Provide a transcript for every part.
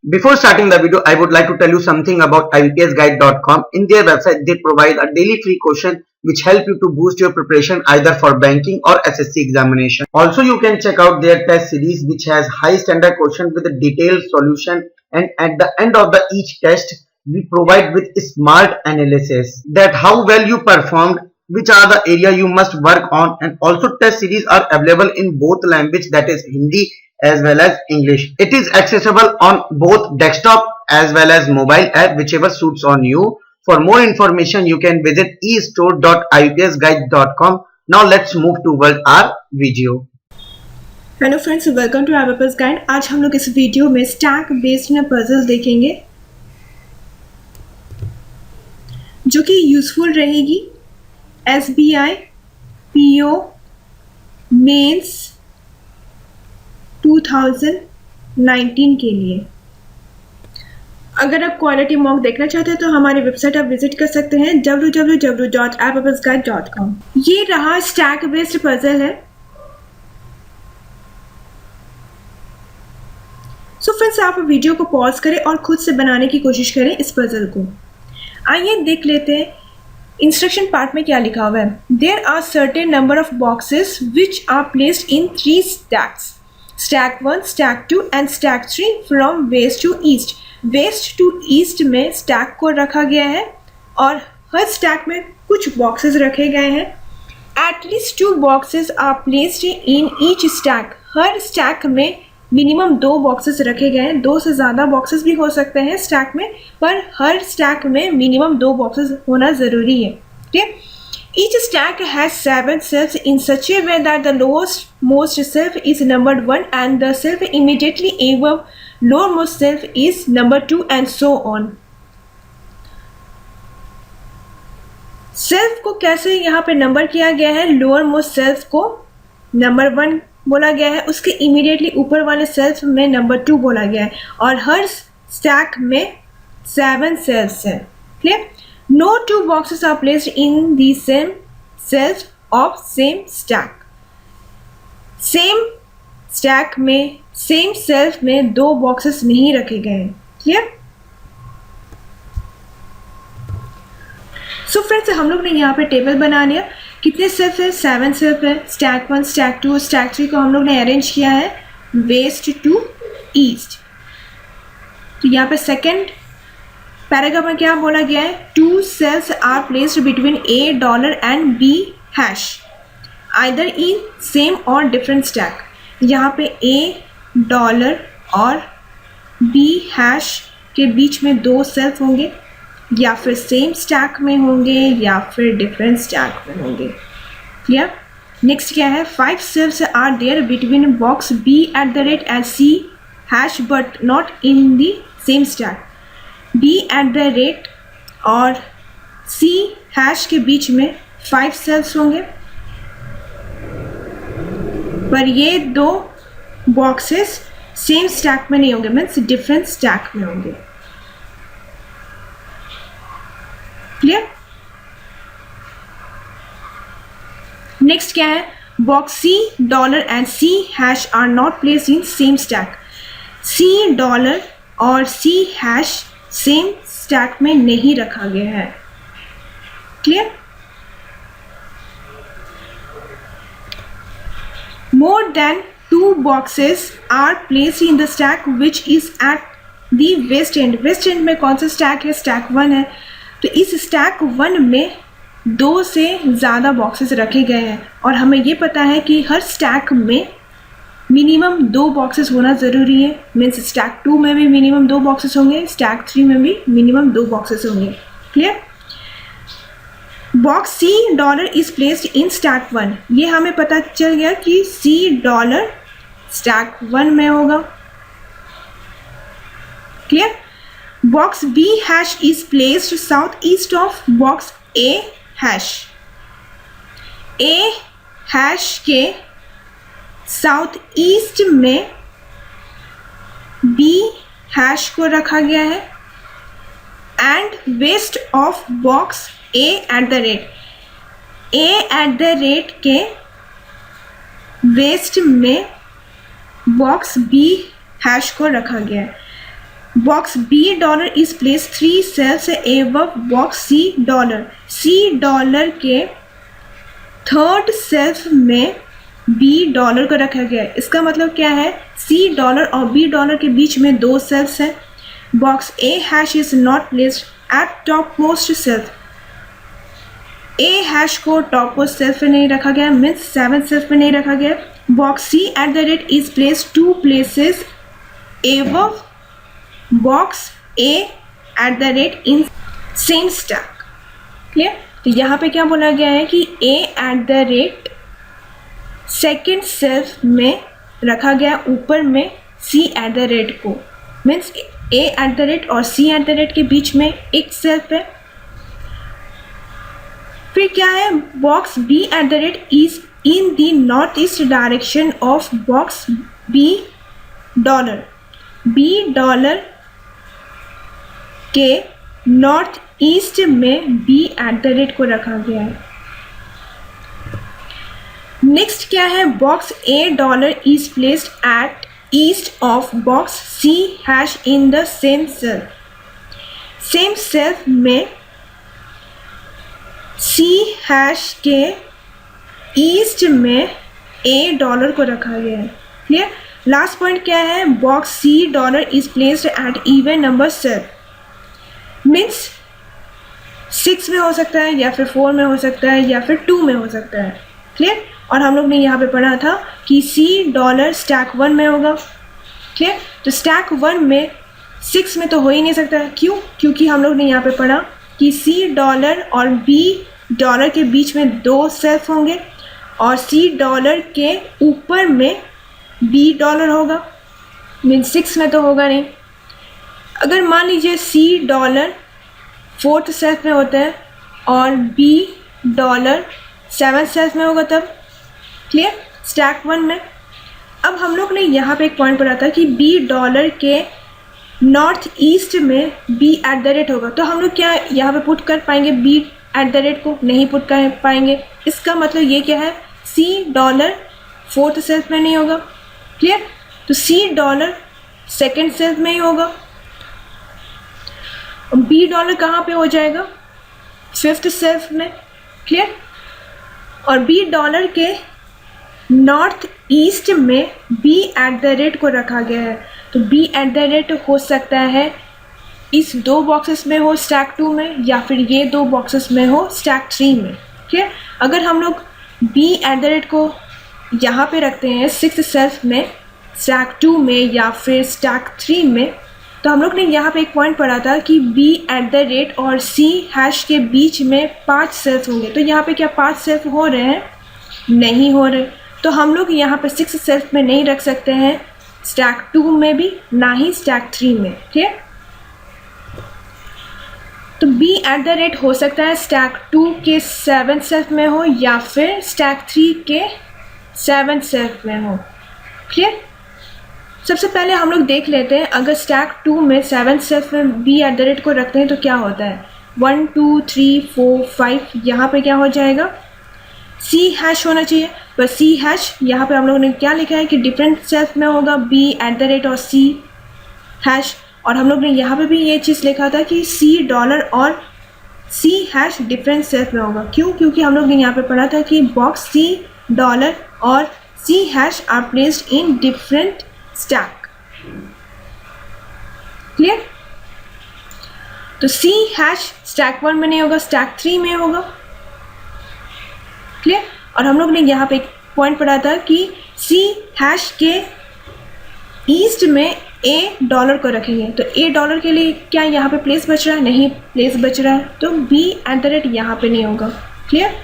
Before starting the video, I would like to tell you something about IBPSguide.com. In their website, they provide a daily free question which help you to boost your preparation either for banking or SSC examination. Also, you can check out their test series which has high standard question with a detailed solution, and at the end of each test, we provide with smart analysis that how well you performed, which are the area you must work on, and also test series are available in both language, that is Hindi as well as English. It is accessible on both desktop as well as mobile app, whichever suits on you. For more information, you can visit estore.ibpsguide.com. Now let's move toward our video. Hello friends, welcome to IBPS guide. आज हम लोग इस video में stack based में puzzle देखेंगे जो कि useful रहेगी एसबीआई पीओ मेंस 2019 के लिए। अगर आप क्वालिटी मॉक देखना चाहते हैं तो हमारी वेबसाइट आप विजिट कर सकते हैं www.ibpsguide.com। ये रहा स्टैक बेस्ड पजल है। सो फ्रेंड्स, आप वीडियो को पॉज करें और खुद से बनाने की कोशिश करें इस पजल को। आइए देख लेते हैं इंस्ट्रक्शन पार्ट में क्या लिखा हुआ है। There are certain number of boxes which are placed in 3 stacks, stack 1, stack 2 and stack 3 from west to east. West to east में स्टैक को रखा गया है और हर स्टैक में कुछ बॉक्सेस रखे गए हैं। At least 2 boxes are placed in each stack. हर स्टैक में मिनिमम 2 बॉक्सेस रखे गए हैं। 2 से ज़्यादा बॉक्सेस भी हो सकते हैं स्टैक में, पर हर स्टैक में मिनिमम 2 बॉक्सेस होना ज़रूरी है। ठीक है। Each stack has 7 cells in such a way that the lowest most shelf is numbered 1 and the shelf immediately above lower most shelf is number 2 and so on. Shelf को कैसे यहाँ पे number किया गया है? लोअर मोस्ट सेल्फ को number 1 बोला गया है, उसके इमीडिएटली ऊपर वाले सेल्फ में नंबर 2 बोला गया है और हर स्टैक में 7 सेल्स हैं। Clear? No 2 boxes are placed in the same shelf of same stack. Same stack में सेम सेल्फ में 2 बॉक्सेस नहीं रखे गए हैं। क्लियर? सो फ्रेंड्स, हम लोग ने यहाँ पे टेबल बना लिया। कितने सेल्फ है? 7 सेल्फ है। स्टैक 1, स्टैक 2, स्टैक 3 को हम लोग ने अरेंज किया है वेस्ट टू ईस्ट। तो यहाँ पे सेकेंड पैराग्राफ में क्या बोला गया है? 2 cells are placed between $A and B# either in same or different stack. यहाँ पे $A और B# के बीच में 2 सेल्फ होंगे, या फिर सेम स्टैक में होंगे या फिर डिफरेंट स्टैक में होंगे। क्लियर? नेक्स्ट क्या है? 5 cells are there between box B@ and C# but not in the same stack. B@ और C# के बीच में 5 सेल्स होंगे, पर ये 2 बॉक्सेस सेम स्टैक में नहीं होंगे, मीन्स डिफरेंट स्टैक में होंगे। क्लियर? नेक्स्ट क्या है? Box $C and C# are not placed in same stack. $C और C# सेम स्टैक में नहीं रखा गया है। Clear? More than 2 boxes are placed in the stack which is at the west end. West end में कौन सा stack है? स्टैक 1 है। तो इस स्टैक 1 में 2 से ज़्यादा बॉक्सेस रखे गए हैं और हमें ये पता है कि हर स्टैक में मिनिमम 2 बॉक्सेस होना ज़रूरी है। मीन्स स्टैक 2 में भी मिनिमम 2 बॉक्सेस होंगे, स्टैक 3 में भी मिनिमम 2 बॉक्सेस होंगे। Clear? Box $C is placed in stack 1। ये हमें पता चल गया कि $C स्टैक 1 में होगा। Clear? Box B# is placed southeast of box A#। A# के साउथ ईस्ट में B# को रखा गया है and west of box A@ के वेस्ट में बॉक्स B# को रखा गया है। Box B dollar is place 3 cells above box C dollar. C dollar के थर्ड सेल्फ में बी डॉलर को रखा गया है। इसका मतलब क्या है, सी डॉलर और बी डॉलर के बीच में 2 सेल्स हैं। Box A hash is not placed at top most self. A hash को टॉप मोस्ट सेल्फ पे नहीं रखा गया, मीन्स 7 सेल्फ पे नहीं रखा गया। Box C at the rate is placed 2 places above box A at the rate in same stack. Clear? तो यहाँ पे क्या बोला गया है कि A at the rate second shelf में रखा गया ऊपर में सी एट द रेट को, means A at the rate और सी एट द रेट के बीच में एक सेल्फ है। फिर क्या है, box B at the rate is in the north east direction of box B dollar. B dollar के नॉर्थ ईस्ट में बी एट द रेट को रखा गया है। नेक्स्ट क्या है, box A dollar is placed at east of box C hash in the same shelf. Same shelf में C hash के ईस्ट में ए डॉलर को रखा गया है। क्लियर? लास्ट पॉइंट क्या है, box C dollar is placed at even number shelf. Means 6 में हो सकता है या फिर 4 में हो सकता है या फिर 2 में हो सकता है। क्लियर? और हम लोग ने यहाँ पे पढ़ा था कि सी डॉलर स्टैक 1 में होगा। क्लियर? तो स्टैक 1 में 6 में तो हो ही नहीं सकता है। क्यों? क्योंकि हम लोग ने यहाँ पे पढ़ा कि सी डॉलर और बी डॉलर के बीच में 2 सेल्फ होंगे और सी डॉलर के ऊपर में बी डॉलर होगा, मीन 6 में तो होगा नहीं। अगर मान लीजिए सी डॉलर 4th सेल्फ में होता है और बी डॉलर 7th सेल्फ में होगा तब। क्लियर? स्टैक 1 में। अब हम लोग ने यहाँ पे एक पॉइंट पढ़ा था कि बी डॉलर के नॉर्थ ईस्ट में बी एट द रेट होगा, तो हम लोग क्या यहाँ पे पुट कर पाएंगे बी एट द रेट को? नहीं पुट कर पाएंगे। इसका मतलब ये क्या है, सी डॉलर 4th सेल्फ में नहीं होगा। क्लियर? तो सी डॉलर 2nd सेल्फ में ही होगा। बी डॉलर कहाँ पे हो जाएगा, 5th सेल्फ में। क्लियर? और बी डॉलर के नॉर्थ ईस्ट में बी एट द रेट को रखा गया है, तो बी एट द रेट हो सकता है इस 2 बॉक्सेस में हो स्टैक 2 में, या फिर ये 2 बॉक्सेस में हो स्टैक 3 में। ठीक है? अगर हम लोग बी एट द रेट को यहाँ पे रखते हैं 6th सेल्फ में, स्टैक 2 में या फिर स्टैक 3 में, तो हम लोग ने यहाँ पे एक पॉइंट पढ़ा था कि बी एट द रेट और सी हैश के बीच में 5 सेल्फ होंगे। तो यहाँ पे क्या 5 सेल्फ हो रहे हैं? नहीं हो रहे। तो हम लोग यहाँ पे 6 सेल्फ में नहीं रख सकते हैं, स्टैक 2 में भी ना ही स्टैक 3 में। ठीक है? तो बी एट द रेट हो सकता है स्टैक 2 के 7th सेल्फ में हो या फिर स्टैक 3 के 7th सेल्फ में हो। क्लियर? सबसे पहले हम लोग देख लेते हैं, अगर स्टैक 2 में 7th सेल्फ में बी एट द रेट को रखते हैं तो क्या होता है। 1 2 3 4 5 यहाँ पे क्या हो जाएगा, सी हैश होना चाहिए, पर सी हैश यहाँ पे हम लोगों ने क्या लिखा है कि डिफरेंट सेल्फ में होगा बी एट द रेट और सी हैश। और हम लोग ने यहाँ पे भी ये चीज़ लिखा था कि सी डॉलर और सी हैश डिफरेंट सेल्फ में होगा। क्यों? क्योंकि हम लोग ने यहाँ पे पढ़ा था कि बॉक्स सी डॉलर और C hash are placed in different stack. Clear? तो सी हैश स्टैक 1 में नहीं होगा, स्टैक 3 में होगा। क्लियर? और हम लोग ने यहाँ पे एक पॉइंट पढ़ा था कि सी हैश के ईस्ट में ए डॉलर को रखेंगे, तो ए डॉलर के लिए क्या यहाँ पे प्लेस बच रहा है? नहीं प्लेस बच रहा है, तो बी एट द रेट यहाँ पे नहीं होगा। क्लियर?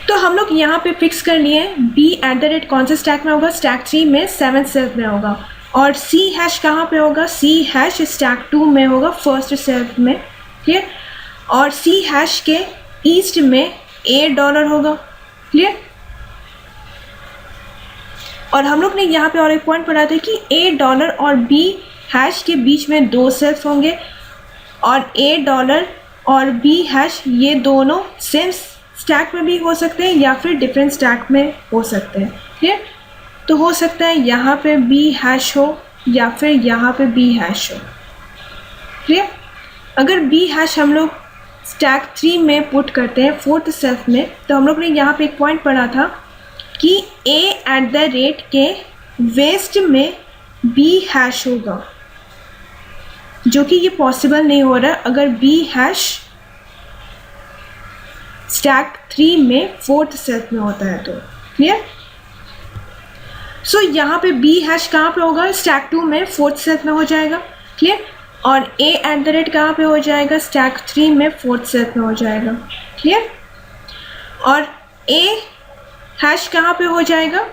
तो हम लोग यहाँ पे फिक्स कर लिए बी एट द रेट कौन से स्टैक में होगा, स्टैक 3 में 7th सेल्फ में होगा। और सी हैश कहाँ पे होगा, सी हैश स्टैक 2 में होगा 1st सेल्फ में। क्लियर? और सी हैश के ईस्ट में ए डॉलर होगा। क्लियर? और हम लोग ने यहाँ पे और एक पॉइंट पढ़ा था कि ए डॉलर और बी हैश के बीच में 2 सेल्फ होंगे, और ए डॉलर और बी हैश ये दोनों सेम स्टैक में भी हो सकते हैं या फिर डिफरेंट स्टैक में हो सकते हैं। क्लियर? तो हो सकता है यहाँ पे बी हैश हो या फिर यहाँ पे बी हैश हो। क्लियर? अगर बी हैश हम लोग स्टैक 3 में पुट करते हैं फोर्थ सेल्फ में, तो हम लोग ने यहाँ पे एक पॉइंट पढ़ा था कि ए एट द रेट के वेस्ट में बी हैश होगा, जो कि ये पॉसिबल नहीं हो रहा अगर बी हैश स्टैक 3 में फोर्थ सेल्फ में होता है तो। क्लियर? सो यहाँ पे बी हैश कहाँ पे होगा? स्टैक 2 में फोर्थ सेल्फ में हो जाएगा। क्लियर? और ए एट द रेट कहाँ पे हो जाएगा? स्टैक 3 में फोर्थ सेल्फ में हो जाएगा। क्लियर? और ए हैश कहाँ पे हो जाएगा?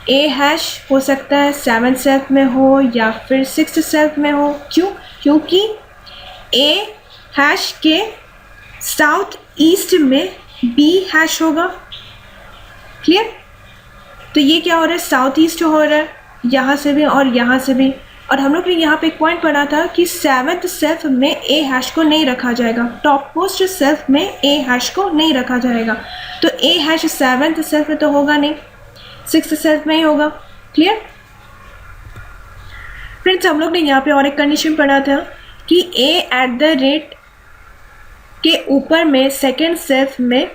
ए हैश हो सकता है 7th सेल्फ में हो या फिर 6th सेल्फ में हो। क्यों? क्योंकि ए हैश के साउथ ईस्ट में बी हैश होगा। क्लियर? तो ये क्या हो रहा है? साउथ ईस्ट हो रहा है, यहाँ से भी और यहाँ से भी। और हम लोग ने यहाँ पे एक पॉइंट पढ़ा था कि 7th सेल्फ में ए हैश को नहीं रखा जाएगा, टॉप मोस्ट सेल्फ में ए हैश को नहीं रखा जाएगा। तो ए हैश 7th सेल्फ में तो होगा नहीं, 6th सेल्फ में ही होगा। क्लियर? फ्रेंड्स, हम लोग ने यहाँ पे और एक कंडीशन पढ़ा था कि ए एट द रेट के ऊपर में सेकेंड सेल्फ में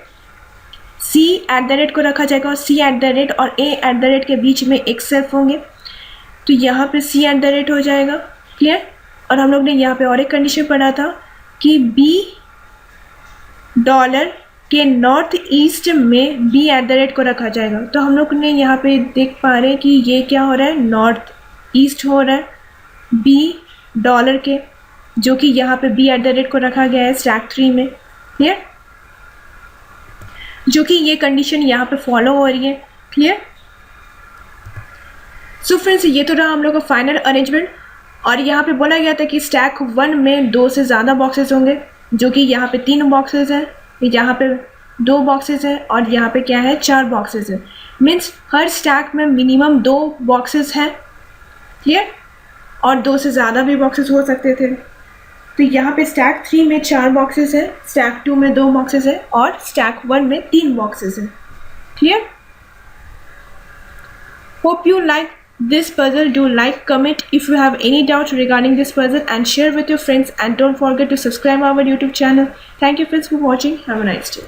सी एट द रेट को रखा जाएगा और सी एट द रेट और ए एट द रेट के बीच में एक सेल्फ होंगे, तो यहाँ पे सी एट द रेट हो जाएगा। क्लियर? और हम लोग ने यहाँ पे और एक कंडीशन पढ़ा था कि बी डॉलर के नॉर्थ ईस्ट में बी एट द रेट को रखा जाएगा। तो हम लोग ने यहाँ पे देख पा रहे हैं कि ये क्या हो रहा है? नॉर्थ ईस्ट हो रहा है बी डॉलर के, जो कि यहाँ पे बी एट द रेट को रखा गया है स्टैक 3 में। क्लियर? जो कि ये कंडीशन यहाँ पे फॉलो हो रही है। क्लियर? सो फ्रेंड्स, ये तो रहा हम लोग का फाइनल अरेंजमेंट। और यहाँ पे बोला गया था कि स्टैक 1 में 2 से ज़्यादा बॉक्सेस होंगे, जो कि यहाँ पे 3 बॉक्सेस हैं, यहाँ पे 2 बॉक्सेस हैं और यहाँ पे क्या है? 4 बॉक्सेस हैं। मीन्स हर स्टैक में मिनिमम 2 बॉक्सेस हैं। क्लियर? और 2 से ज़्यादा भी बॉक्सेस हो सकते थे। तो यहाँ पे स्टैक 3 में 4 बॉक्सेस है, स्टैक 2 में 2 बॉक्सेस है और स्टैक 1 में 3 बॉक्सेस है। Clear? Hope you like this puzzle. Do like, comment if you have any doubt regarding this puzzle and share with your friends, and don't forget to subscribe our YouTube channel. Thank you friends for watching. Have a nice day.